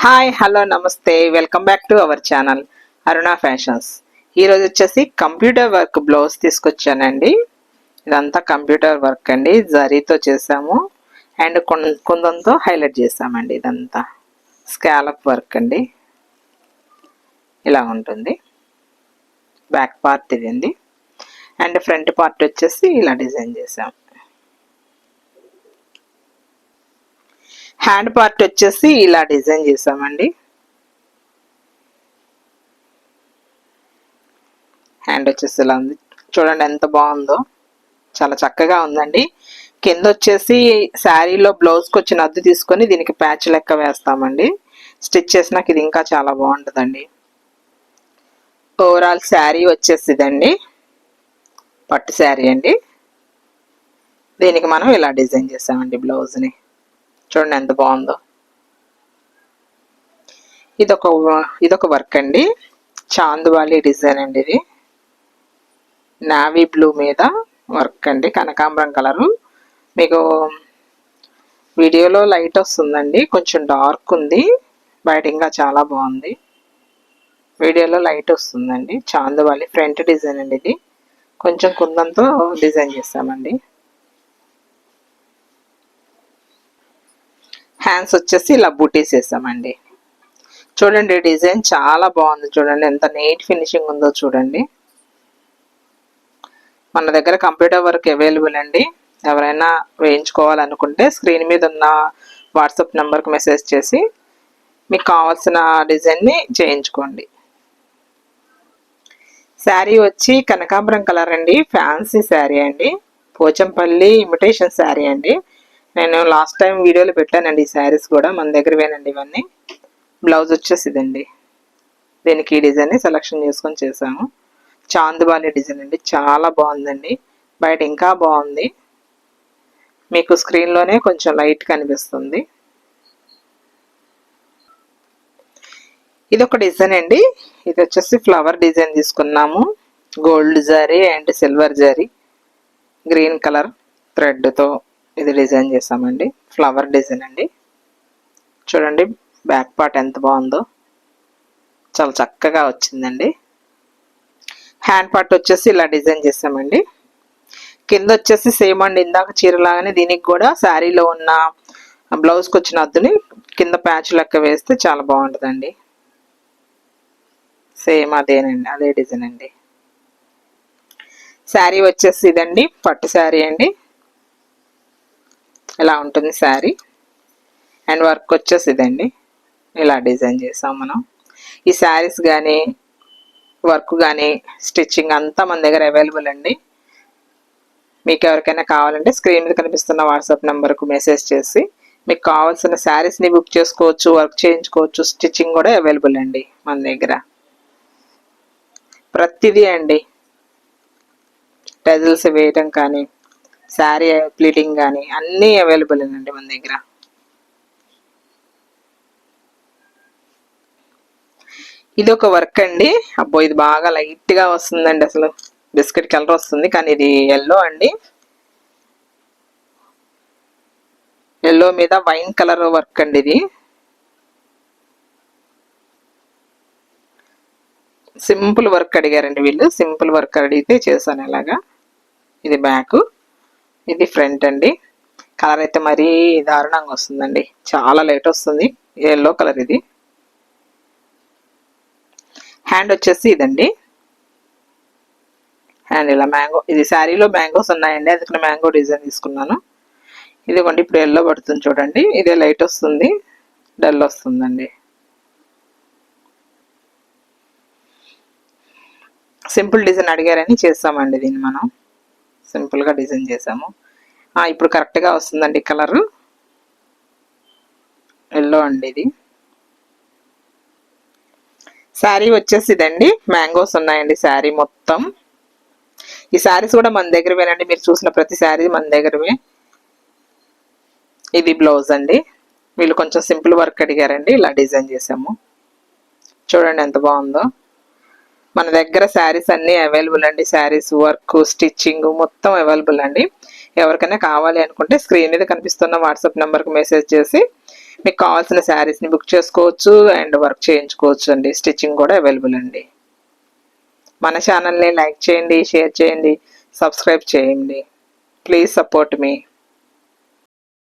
Hi hello నమస్తే welcome back to our channel Aruna fashions. ఈరోజు వచ్చేసి కంప్యూటర్ వర్క్ బ్లౌజ్ తీసుకొచ్చానండి. ఇదంతా కంప్యూటర్ వర్క్ అండి, జరీతో చేసాము అండ్ కుందంతో హైలైట్ చేసామండి. ఇదంతా స్కాలప్ వర్క్ అండి. ఇలా ఉంటుంది. బ్యాక్ పార్ట్ ఇది అండి అండ్ ఫ్రంట్ పార్ట్ వచ్చేసి ఇలా డిజైన్ చేసాం. హ్యాండ్ పార్ట్ వచ్చేసి ఇలా డిజైన్ చేసామండి. హ్యాండ్ వచ్చేసి ఇలా ఉంది, చూడండి ఎంత బాగుందో, చాలా చక్కగా ఉందండి. కింద వచ్చేసి శారీలో బ్లౌజ్కి వచ్చిన అద్దు తీసుకొని దీనికి ప్యాచ్ లెక్క వేస్తామండి. స్టిచ్ చేసినాక ఇది ఇంకా చాలా బాగుంటుందండి. ఓవరాల్ శారీ వచ్చేసి ఇదండి, పట్టు శారీ అండి. దీనికి మనం ఇలా డిజైన్ చేసామండి బ్లౌజ్ని. చూడండి ఎంత బాగుందో. ఇదొక వర్క్ అండి, చాందువాలి డిజైన్ అండి. ఇది నావీ బ్లూ మీద వర్క్ అండి, కనకాంబరం కలరు. మీకు వీడియోలో లైట్ వస్తుందండి, కొంచెం డార్క్ ఉంది, బయట ఇంకా చాలా బాగుంది. వీడియోలో లైట్ వస్తుందండి. చాందువాలి ఫ్రంట్ డిజైన్ అండి. ఇది కొంచెం కుందంతో డిజైన్ చేసామండి. హ్యాండ్స్ వచ్చేసి ఇలా బూటీస్ వేసామండి. చూడండి డిజైన్ చాలా బాగుంది, చూడండి ఎంత నీట్ ఫినిషింగ్ ఉందో చూడండి. మన దగ్గర కంప్యూటర్ వర్క్ అవైలబుల్ అండి. ఎవరైనా వేయించుకోవాలనుకుంటే స్క్రీన్ మీద ఉన్న వాట్సాప్ నెంబర్కి మెసేజ్ చేసి మీకు కావాల్సిన డిజైన్ని చేయించుకోండి. శారీ వచ్చి కనకాంబరం కలర్ అండి, ఫ్యాన్సీ శారీ అండి, పోచంపల్లి ఇమిటేషన్ శారీ అండి. నేను లాస్ట్ టైం వీడియోలో పెట్టానండి. ఈ శారీస్ కూడా మన దగ్గరవేనండి ఇవన్నీ. బ్లౌజ్ వచ్చేసి ఇదండి. దీనికి ఈ డిజైన్ని సెలెక్షన్ చేసుకొని చేసాము. చాందుబాలి డిజైన్ అండి, చాలా బాగుందండి. బయట ఇంకా బాగుంది, మీకు స్క్రీన్లోనే కొంచెం లైట్ కనిపిస్తుంది. ఇది ఒక డిజైన్ అండి. ఇది వచ్చేసి ఫ్లవర్ డిజైన్ తీసుకున్నాము. Gold zari and silver zari, green colour థ్రెడ్తో ఇది డిజైన్ చేసామండి. ఫ్లవర్ డిజైన్ అండి. చూడండి బ్యాక్ పార్ట్ ఎంత బాగుందో, చాలా చక్కగా వచ్చిందండి. హ్యాండ్ పార్ట్ వచ్చేసి ఇలా డిజైన్ చేసామండి. కింద వచ్చేసి సేమ్ అండి, ఇందాక చీరలాగానే దీనికి కూడా శారీలో ఉన్న బ్లౌజ్కి వచ్చిన అద్దుని కింద ప్యాచ్ లెక్క వేస్తే చాలా బాగుంటుందండి. సేమ్ అదేనండి, అదే డిజైన్ అండి. శారీ వచ్చేసి ఇదండి, పట్టు శారీ అండి. ఇలా ఉంటుంది శారీ అండ్ వర్క్ వచ్చేసి ఇదండి. ఇలా డిజైన్ చేసాం మనం. ఈ శారీస్ కానీ వర్క్ కానీ స్టిచ్చింగ్ అంతా మన దగ్గర అవైలబుల్ అండి. మీకు ఎవరికైనా కావాలంటే స్క్రీన్ మీద కనిపిస్తున్న వాట్సాప్ నెంబర్కు మెసేజ్ చేసి మీకు కావాల్సిన శారీస్ని బుక్ చేసుకోవచ్చు, వర్క్ చేయించుకోవచ్చు. స్టిచ్చింగ్ కూడా అవైలబుల్ అండి మన దగ్గర. ప్రతిదీ అండి, టెజల్స్ వేయటం కానీ శారీ ప్లీటింగ్ కానీ అన్నీ అవైలబుల్ అండి మన దగ్గర. ఇది ఒక వర్క్ అండి. అబ్బో ఇది బాగా లైట్గా వస్తుందండి, అసలు బిస్కెట్ కలర్ వస్తుంది, కానీ ఇది ఎల్లో అండి. ఎల్లో మీద వైన్ కలర్ వర్క్ అండి. ఇది సింపుల్ వర్క్ అడిగారండి వీళ్ళు, సింపుల్ వర్క్ అడిగితే చేశాను ఇలాగా. ఇది బ్యాక్, ఇది ఫ్రంట్ అండి. కలర్ అయితే మరీ దారుణంగా వస్తుందండి, చాలా లైట్ వస్తుంది, ఎల్లో కలర్. ఇది హ్యాండ్ వచ్చేసి ఇదండి. హ్యాండ్ ఇలా మ్యాంగో, ఇది శారీలో మ్యాంగోస్ ఉన్నాయండి, అందుకని మ్యాంగో డిజైన్ తీసుకున్నాను. ఇదిగోండి ఇప్పుడు ఎల్లో పడుతుంది చూడండి, ఇదే లైట్ వస్తుంది, డల్ వస్తుందండి. సింపుల్ డిజైన్ అడిగారని చేస్తామండి, దీన్ని మనం సింపుల్గా డిజైన్ చేసాము. ఇప్పుడు కరెక్ట్గా వస్తుందండి కలరు, ఎల్లో అండి. ఇది శారీ వచ్చేసి ఇదండి, మ్యాంగోస్ ఉన్నాయండి శారీ మొత్తం. ఈ శారీస్ కూడా మన దగ్గరవేనండి, మీరు చూసిన ప్రతి శారీ మన దగ్గరవే. ఇది బ్లౌజ్ అండి, వీళ్ళు కొంచెం సింపుల్ వర్క్ అడిగారండి, ఇలా డిజైన్ చేసాము. చూడండి ఎంత బాగుందో. మన దగ్గర శారీస్ అన్నీ అవైలబుల్ అండి. శారీస్ వర్క్ స్టిచ్చింగ్ మొత్తం అవైలబుల్ అండి. ఎవరికైనా కావాలి అనుకుంటే స్క్రీన్ మీద కనిపిస్తున్న వాట్సాప్ నెంబర్కి మెసేజ్ చేసి మీకు కావాల్సిన శారీస్ని బుక్ చేసుకోవచ్చు అండ్ వర్క్ చేయించుకోవచ్చు అండి. స్టిచ్చింగ్ కూడా అవైలబుల్ అండి. మన ఛానల్ని లైక్ చేయండి, షేర్ చేయండి, సబ్స్క్రైబ్ చేయండి. Please support me.